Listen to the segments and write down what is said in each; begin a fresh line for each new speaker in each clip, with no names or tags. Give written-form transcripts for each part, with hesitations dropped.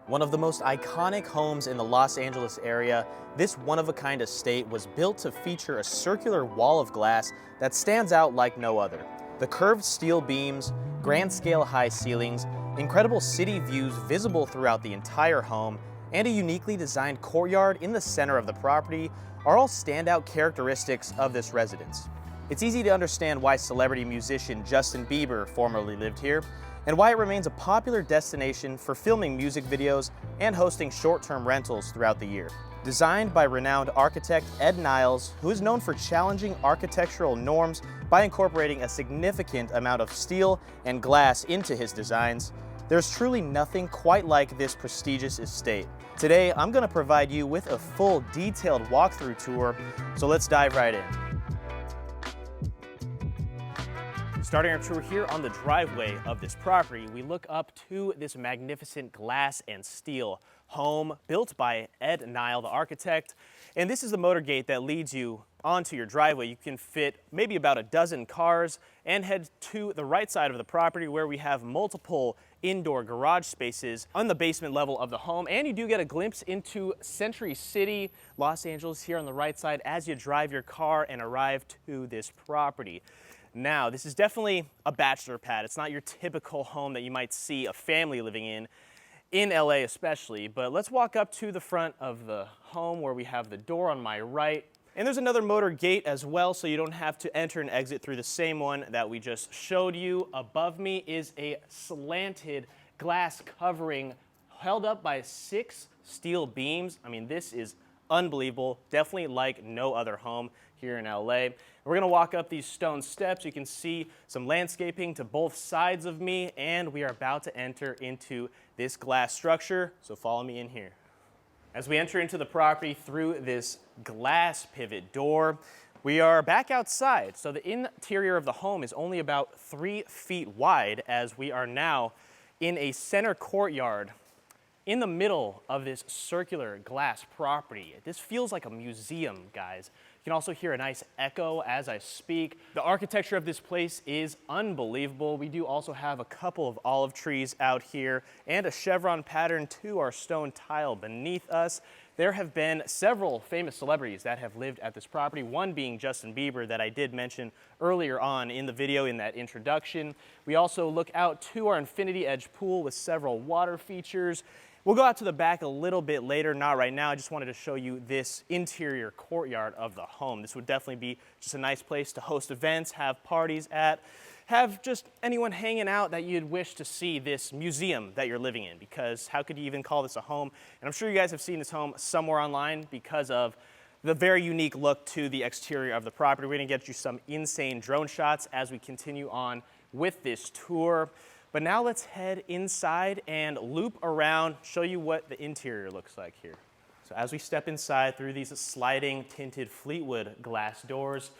One of the most iconic homes in the Los Angeles area, this one-of-a-kind estate was built to feature a circular wall of glass that stands out like no other. The curved steel beams, grand-scale high ceilings, incredible city views visible throughout the entire home, and a uniquely designed courtyard in the center of the property are all standout characteristics of this residence. It's easy to understand why celebrity musician Justin Bieber formerly lived here, and why it remains a popular destination for filming music videos and hosting short-term rentals throughout the year. Designed by renowned architect Ed Niles, who is known for challenging architectural norms by incorporating a significant amount of steel and glass into his designs, there's truly nothing quite like this prestigious estate. Today, I'm going to provide you with a full detailed walkthrough tour, so let's dive right in. Starting our tour here on the driveway of this property, we look up to this magnificent glass and steel home built by Ed Nile, the architect. And this is the motor gate that leads you onto your driveway. You can fit maybe about a dozen cars and head to the right side of the property where we have multiple indoor garage spaces on the basement level of the home. And you do get a glimpse into Century City, Los Angeles here on the right side as you drive your car and arrive to this property. Now, this is definitely a bachelor pad. It's not your typical home that you might see a family living in LA especially, but let's walk up to the front of the home where we have the door on my right. And there's another motor gate as well, so you don't have to enter and exit through the same one that we just showed you. Above me is a slanted glass covering held up by 6 steel beams. I mean, this is unbelievable, definitely like no other home here in LA. We're gonna walk up these stone steps. You can see some landscaping to both sides of me, and we are about to enter into this glass structure, so follow me in here. As we enter into the property through this glass pivot door, we are back outside. So the interior of the home is only about 3 feet wide as we are now in a center courtyard in the middle of this circular glass property. This feels like a museum, guys. You can also hear a nice echo as I speak. The architecture of this place is unbelievable. We do also have a couple of olive trees out here and a chevron pattern to our stone tile beneath us. There have been several famous celebrities that have lived at this property, one being Justin Bieber that I did mention earlier on in the video in that introduction. We also look out to our infinity edge pool with several water features. We'll go out to the back a little bit later, not right now. I just wanted to show you this interior courtyard of the home. This would definitely be just a nice place to host events, have parties at, have just anyone hanging out that you'd wish to see this museum that you're living in, because how could you even call this a home? And I'm sure you guys have seen this home somewhere online because of the very unique look to the exterior of the property. We're gonna get you some insane drone shots as we continue on with this tour. But now let's head inside and loop around, show you what the interior looks like here. So as we step inside through these sliding tinted Fleetwood glass doors,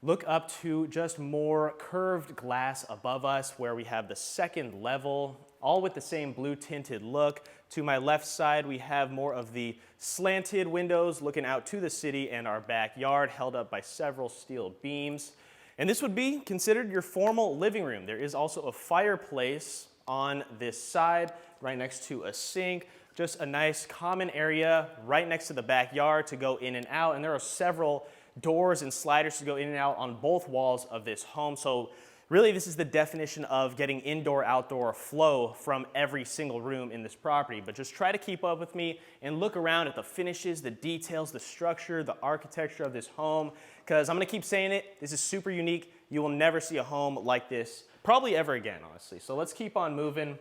look up to just more curved glass above us where we have the second level, all with the same blue tinted look. To my left side, we have more of the slanted windows looking out to the city and our backyard held up by several steel beams. And this would be considered your formal living room. There is also a fireplace on this side, right next to a sink. Just a nice common area right next to the backyard to go in and out. And there are several doors and sliders to go in and out on both walls of this home. So really, this is the definition of getting indoor-outdoor flow from every single room in this property. But just try to keep up with me and look around at the finishes, the details, the structure, the architecture of this home, because I'm gonna keep saying it, this is super unique. You will never see a home like this, probably ever again, honestly. So let's keep on moving.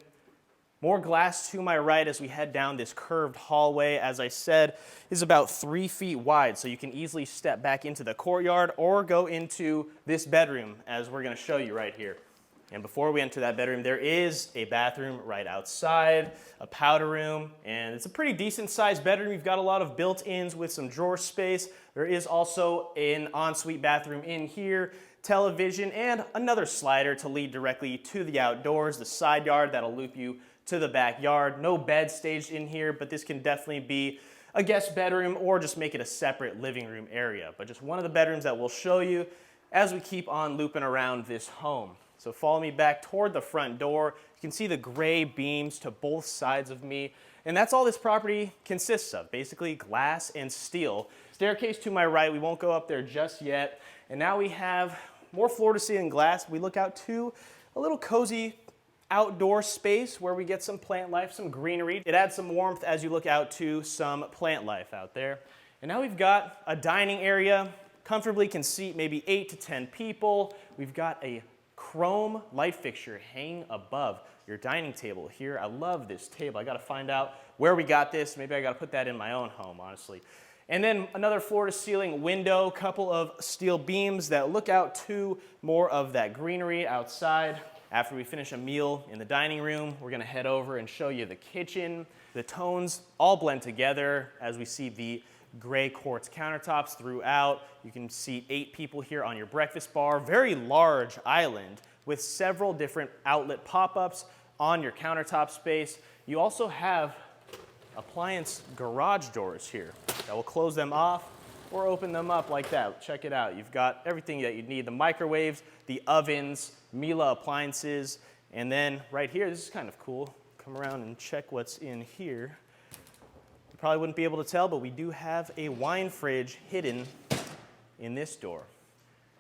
More glass to my right as we head down this curved hallway. As I said, is about 3 feet wide, so you can easily step back into the courtyard or go into this bedroom as we're gonna show you right here. And before we enter that bedroom, there is a bathroom right outside, a powder room, and it's a pretty decent sized bedroom. You've got a lot of built-ins with some drawer space. There is also an ensuite bathroom in here, television, and another slider to lead directly to the outdoors, the side yard that'll loop you to the backyard. No bed staged in here, but this can definitely be a guest bedroom or just make it a separate living room area. But just one of the bedrooms that we'll show you as we keep on looping around this home. So follow me back toward the front door. You can see the gray beams to both sides of me And that's all this property consists of, basically glass and steel. Staircase to my right, we won't go up there just yet. And now we have more floor-to-ceiling glass. We look out to a little cozy outdoor space where we get some plant life, some greenery. It adds some warmth as you look out to some plant life out there. And now we've got a dining area, comfortably can seat maybe 8 to 10 people. We've got a chrome light fixture hanging above your dining table here. I love this table. I gotta find out where we got this. Maybe I gotta put that in my own home, honestly. And then another floor-to-ceiling window, couple of steel beams that look out to more of that greenery outside. After we finish a meal in the dining room, we're gonna head over and show you the kitchen. The tones all blend together as we see the gray quartz countertops throughout. You can seat 8 people here on your breakfast bar. Very large island with several different outlet pop-ups on your countertop space. You also have appliance garage doors here that will close them off or open them up like that. Check it out. You've got everything that you need. The microwaves, the ovens, Miele appliances, and then right here, this is kind of cool. Come around and check what's in here. You probably wouldn't be able to tell, but we do have a wine fridge hidden in this door.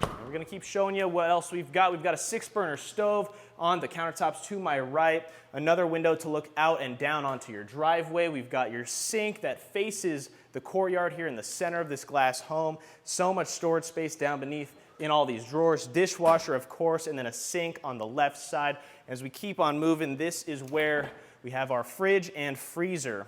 And we're gonna keep showing you what else we've got. We've got a 6-burner stove on the countertops to my right. Another window to look out and down onto your driveway. We've got your sink that faces the courtyard here in the center of this glass home. So much storage space down beneath in all these drawers. Dishwasher, of course, and then a sink on the left side. As we keep on moving, this is where we have our fridge and freezer.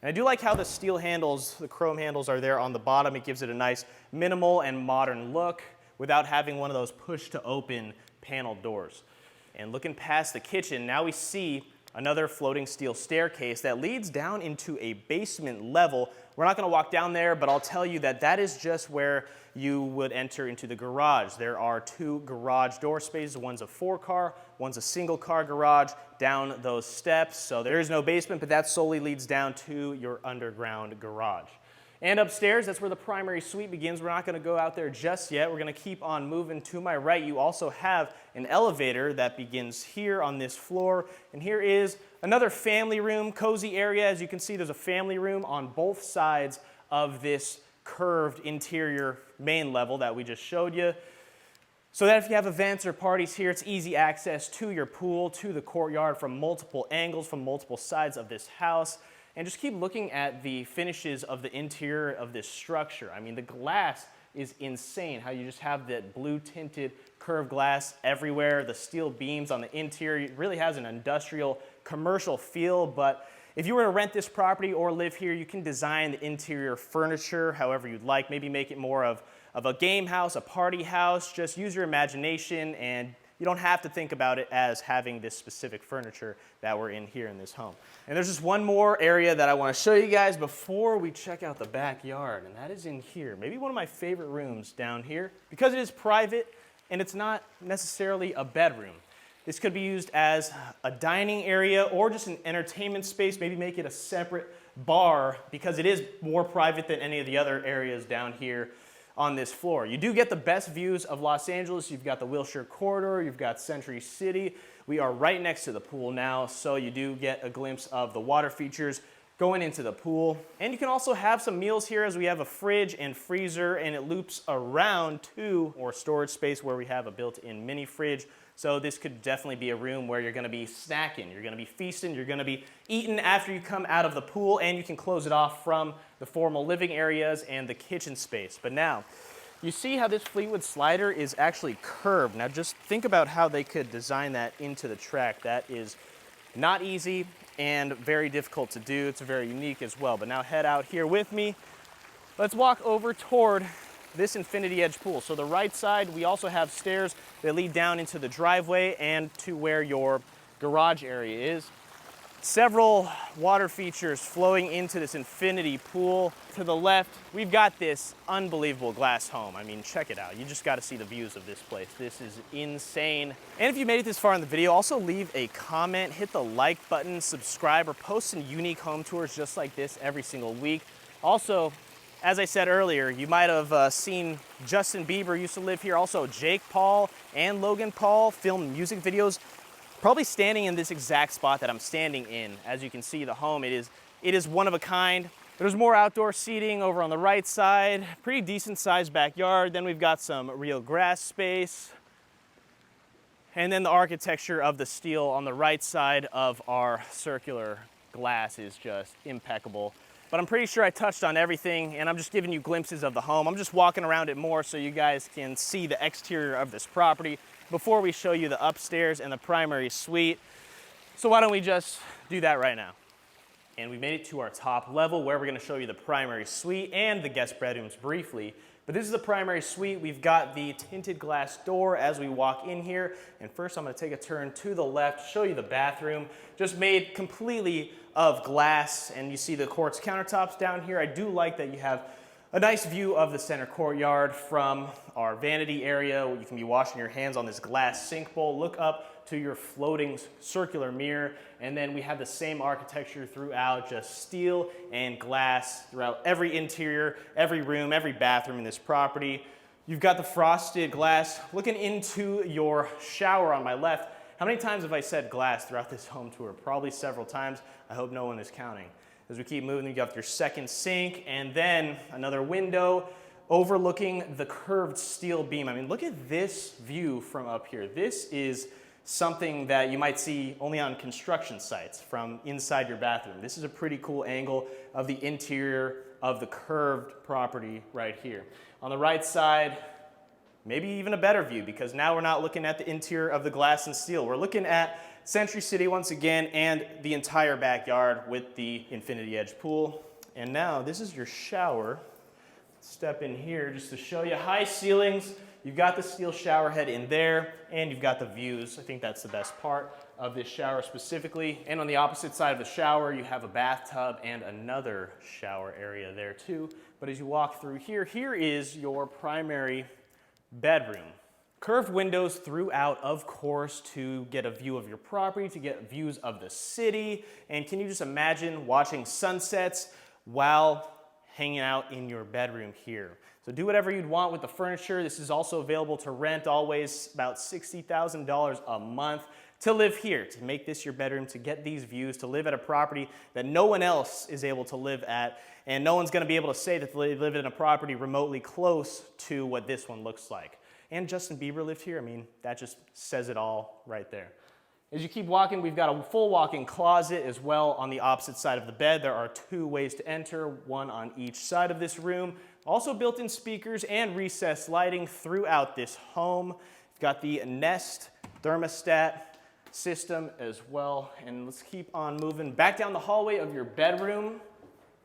And I do like how the steel handles, the chrome handles are there on the bottom. It gives it a nice minimal and modern look without having one of those push to open panel doors. And looking past the kitchen, now we see another floating steel staircase that leads down into a basement level. We're not gonna walk down there, but I'll tell you that that is just where you would enter into the garage. There are 2 garage door spaces. One's a 4-car, one's a single-car garage down those steps. So there is no basement, but that solely leads down to your underground garage. And upstairs, that's where the primary suite begins. We're not gonna go out there just yet. We're gonna keep on moving. To my right, you also have an elevator that begins here on this floor. And here is another family room, cozy area. As you can see, there's a family room on both sides of this curved interior main level that we just showed you. So that if you have events or parties here, it's easy access to your pool, to the courtyard from multiple angles, from multiple sides of this house. And just keep looking at the finishes of the interior of this structure. I mean, the glass is insane, how you just have that blue tinted curved glass everywhere. The steel beams on the interior, it really has an industrial commercial feel. But if you were to rent this property or live here, you can design the interior furniture however you'd like. Maybe make it more of a game house, a party house. Just use your imagination, and you don't have to think about it as having this specific furniture that we're in here in this home. And there's just one more area that I want to show you guys before we check out the backyard, and that is in here. Maybe one of my favorite rooms down here, because it is private and it's not necessarily a bedroom. This could be used as a dining area or just an entertainment space. Maybe make it a separate bar because it is more private than any of the other areas down here on this floor. You do get the best views of Los Angeles. You've got the Wilshire Corridor, you've got Century City. We are right next to the pool now, so you do get a glimpse of the water features going into the pool. And you can also have some meals here as we have a fridge and freezer, and it loops around to more storage space where we have a built-in mini fridge. So this could definitely be a room where you're gonna be snacking, you're gonna be feasting, you're gonna be eating after you come out of the pool, and you can close it off from the formal living areas and the kitchen space. But now, you see how this Fleetwood slider is actually curved. Now just think about how they could design that into the track. That is not easy and very difficult to do. It's very unique as well. But now head out here with me. Let's walk over toward this infinity edge pool. So the right side, we also have stairs that lead down into the driveway and to where your garage area is. Several water features flowing into this infinity pool. To the left, we've got this unbelievable glass home. I mean, check it out. You just got to see the views of this place. This is insane. And if you made it this far in the video, also leave a comment, hit the like button, subscribe, or post some unique home tours just like this every single week. Also, as I said earlier, you might have seen Justin Bieber used to live here. Also, Jake Paul and Logan Paul filmed music videos, probably standing in this exact spot that I'm standing in. As you can see, the home, it is It is one of a kind. There's more outdoor seating over on the right side, pretty decent sized backyard. Then we've got some real grass space. And then the architecture of the steel on the right side of our circular glass is just impeccable. But I'm pretty sure I touched on everything, and I'm just giving you glimpses of the home. I'm just walking around it more so you guys can see the exterior of this property before we show you the upstairs and the primary suite. So why don't we just do that right now? And we made it to our top level where we're gonna show you the primary suite and the guest bedrooms briefly. But this is the primary suite. We've got the tinted glass door as we walk in here. And first I'm gonna take a turn to the left, show you the bathroom. Just made completely of glass, and you see the quartz countertops down here. I do like that you have a nice view of the center courtyard from our vanity area where you can be washing your hands on this glass sink bowl. Look up to your floating circular mirror, and then we have the same architecture throughout, just steel and glass throughout every interior, every room, every bathroom in this property. You've got the frosted glass looking into your shower on my left. How many times have I said glass throughout this home tour? Probably several times. I hope no one is counting. As we keep moving, you got your second sink, and then another window overlooking the curved steel beam. I mean, look at this view from up here. This is something that you might see only on construction sites from inside your bathroom. This is a pretty cool angle of the interior of the curved property right here. On the right side, maybe even a better view, because now we're not looking at the interior of the glass and steel. We're looking at Century City once again and the entire backyard with the infinity edge pool. And now this is your shower. Step in here just to show you high ceilings. You've got the steel shower head in there, and you've got the views. I think that's the best part of this shower specifically. And on the opposite side of the shower, you have a bathtub and another shower area there too. But as you walk through here, here is your primary bedroom. Curved windows throughout, of course, to get a view of your property, to get views of the city. And can you just imagine watching sunsets while hanging out in your bedroom here? So do whatever you'd want with the furniture. This is also available to rent, always about $60,000 a month to live here, to make this your bedroom, to get these views, to live at a property that no one else is able to live at. And no one's gonna be able to say that they live in a property remotely close to what this one looks like. And Justin Bieber lived here. I mean, that just says it all right there. As you keep walking, we've got a full walk-in closet as well on the opposite side of the bed. There are two ways to enter, one on each side of this room. Also built-in speakers and recessed lighting throughout this home. You've got the Nest thermostat system as well. And let's keep on moving back down the hallway of your bedroom.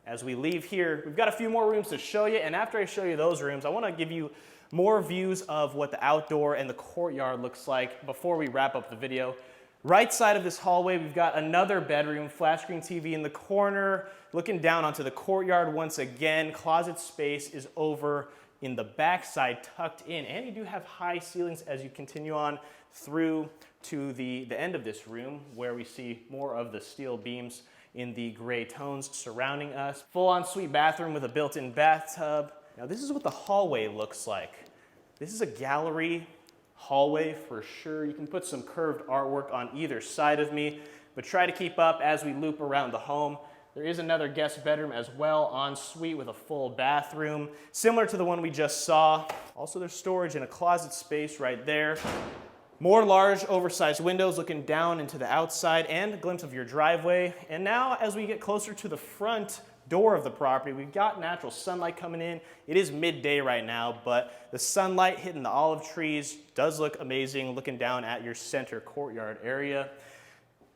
As we leave here, we've got a few more rooms to show you. And after I show you those rooms, I want to give you more views of what the outdoor and the courtyard looks like before we wrap up the video. Right side of this hallway, we've got another bedroom, flat screen TV in the corner, looking down onto the courtyard once again. Closet space is over in the back side, tucked in, and you do have high ceilings as you continue on through to the end of this room, where we see more of the steel beams in the gray tones surrounding us. Full ensuite bathroom with a built-in bathtub. Now this is what the hallway looks like. This is a gallery hallway for sure. You can put some curved artwork on either side of me, but try to keep up as we loop around the home. There is another guest bedroom as well, en suite with a full bathroom, similar to the one we just saw. Also there's storage and a closet space right there. More large oversized windows looking down into the outside and a glimpse of your driveway. And now as we get closer to the front door of the property, we've got natural sunlight coming in. It is midday right now, but the sunlight hitting the olive trees does look amazing looking down at your center courtyard area.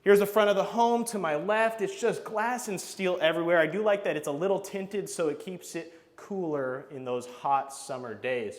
Here's the front of the home to my left. It's just glass and steel everywhere. I do like that it's a little tinted so it keeps it cooler in those hot summer days.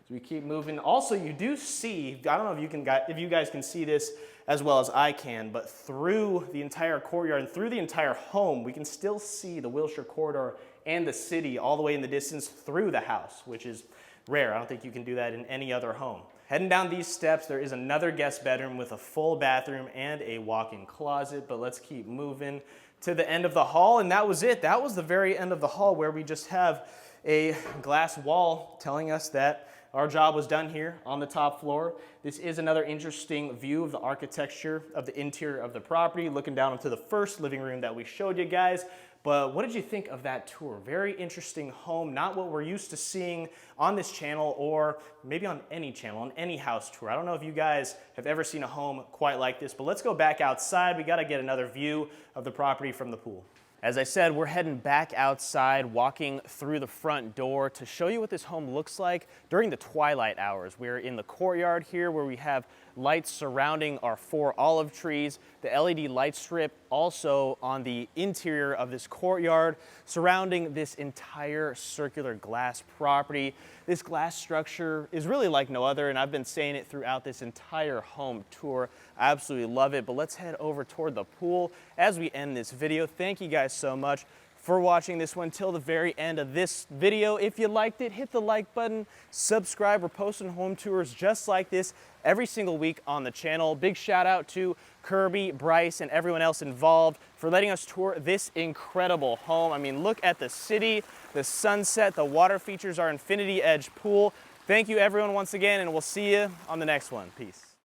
As we keep moving, also you do see, I don't know if you guys can see this as well as I can, but through the entire courtyard and through the entire home, we can still see the Wilshire Corridor and the city all the way in the distance through the house, which is rare. I don't think you can do that in any other home. Heading down these steps, there is another guest bedroom with a full bathroom and a walk-in closet, but let's keep moving to the end of the hall, and that was it. That was the very end of the hall, where we just have a glass wall telling us that our job was done here on the top floor. This is another interesting view of the architecture of the interior of the property, looking down into the first living room that we showed you guys. But what did you think of that tour? Very interesting home, not what we're used to seeing on this channel or maybe on any channel, on any house tour. I don't know if you guys have ever seen a home quite like this, but let's go back outside. We gotta get another view of the property from the pool. As I said, we're heading back outside, walking through the front door to show you what this home looks like during the twilight hours. We're in the courtyard here where we have lights surrounding our 4 olive trees, the LED light strip also on the interior of this courtyard, surrounding this entire circular glass property. This glass structure is really like no other, and I've been saying it throughout this entire home tour. I absolutely love it, but let's head over toward the pool as we end this video. Thank you guys so much for watching this one till the very end of this video. If you liked it, hit the like button, subscribe. We're posting home tours just like this every single week on the channel. Big shout out to Kirby, Bryce, and everyone else involved for letting us tour this incredible home. I mean, look at the city, the sunset, the water features our infinity edge pool. Thank you everyone once again, and we'll see you on the next one. Peace.